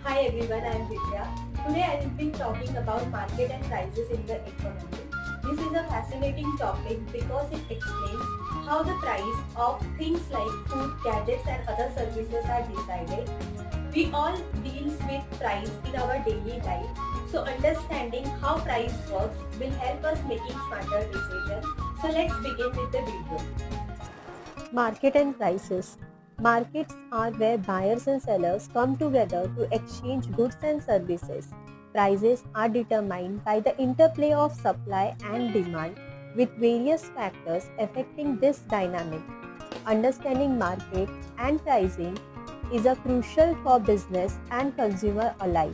Hi everyone, I am Vidya. Today I will be talking about market and prices in the economy. This is a fascinating topic because it explains how the price of things like food, gadgets and other services are decided. We all deal with price in our daily life, so understanding how price works will help us making smarter decisions. So let's begin with the video. Market and prices. Markets are where buyers and sellers come together to exchange goods and services. Prices are determined by the interplay of supply and demand, with various factors affecting this dynamic. Understanding market and pricing is a crucial for business and consumer alike.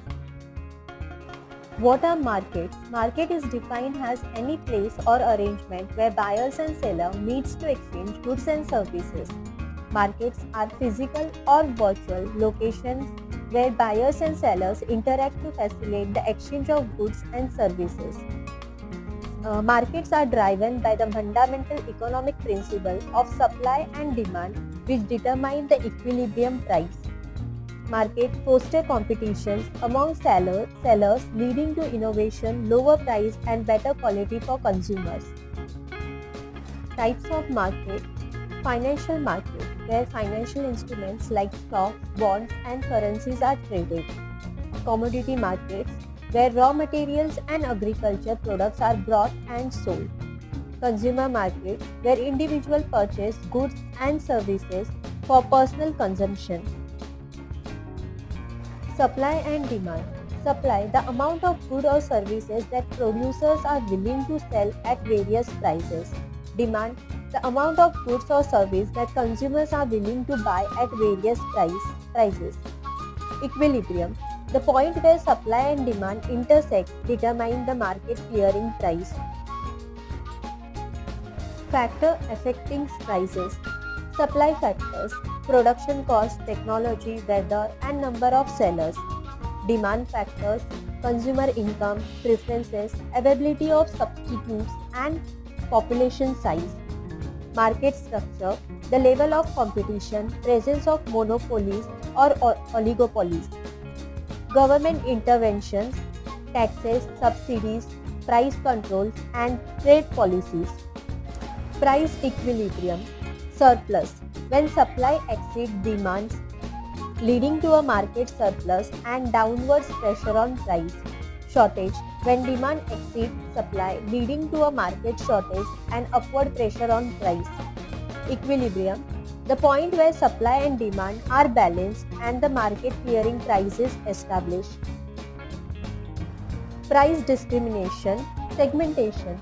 What are markets? Market is defined as any place or arrangement where buyers and seller meets to exchange goods and services. Markets are physical or virtual locations where buyers and sellers interact to facilitate the exchange of goods and services. Markets are driven by the fundamental economic principle of supply and demand, which determine the equilibrium price. Market foster competitions among sellers leading to innovation, lower price and better quality for consumers. Types of market. Financial market, where financial instruments like stocks, bonds and currencies are traded. Commodity markets, where raw materials and agriculture products are bought and sold. Consumer market, where individuals purchase goods and services for personal consumption. Supply and demand. Supply, the amount of goods or services that producers are willing to sell at various prices. Demand, the amount of goods or service that consumers are willing to buy at various prices. Equilibrium, the point where supply and demand intersect, determine the market clearing price. Factor affecting prices. Supply factors, production cost, technology, weather and number of sellers. Demand factors, consumer income, preferences, availability of substitutes and population size. Market structure, the level of competition, presence of monopolies or oligopolies. Government interventions, taxes, subsidies, price controls and trade policies. Price equilibrium. Surplus, when supply exceeds demand, leading to a market surplus and downward pressure on price. Shortage, when demand exceeds supply, leading to a market shortage and upward pressure on price. Equilibrium, the point where supply and demand are balanced and the market clearing price is established. Price discrimination. Segmentation,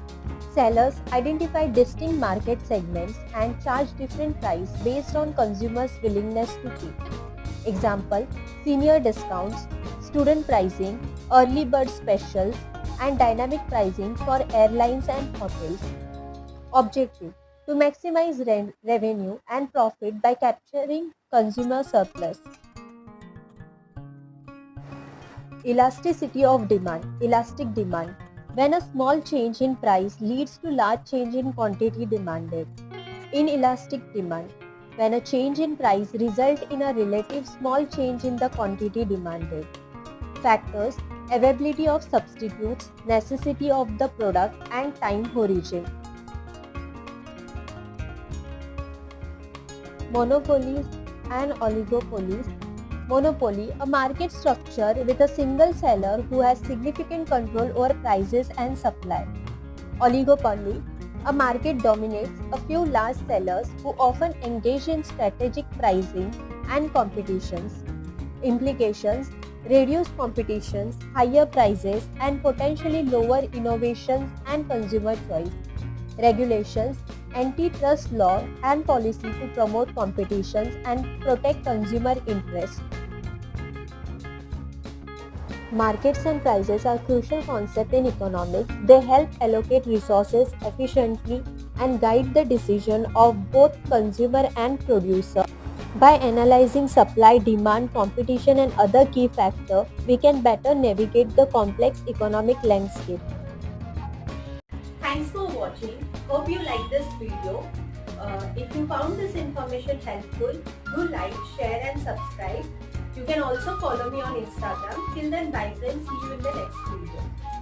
sellers identify distinct market segments and charge different price based on consumers' willingness to pay. Example, senior discounts, student pricing, early bird specials, and dynamic pricing for airlines and hotels. Objective, to maximize revenue and profit by capturing consumer surplus. Elasticity of demand. Elastic demand, when a small change in price leads to large change in quantity demanded. Inelastic demand, when a change in price results in a relative small change in the quantity demanded. Factors, availability of substitutes, necessity of the product and time origin. Monopolies and oligopolies. Monopoly, a market structure with a single seller who has significant control over prices and supply. Oligopoly, a market dominates a few large sellers who often engage in strategic pricing and competitions. Implications, reduced competitions, higher prices, and potentially lower innovations and consumer choice. Regulations, antitrust law and policy to promote competitions and protect consumer interests. Markets and prices are crucial concepts in economics. They help allocate resources efficiently and guide the decision of both consumer and producer. By analyzing supply, demand, competition and other key factors, we can better navigate the complex economic landscape. Thanks for watching. Hope you like this video. If you found this information helpful, do like, share and subscribe. You can also follow me on Instagram. Till then, bye friends. See you in the next video.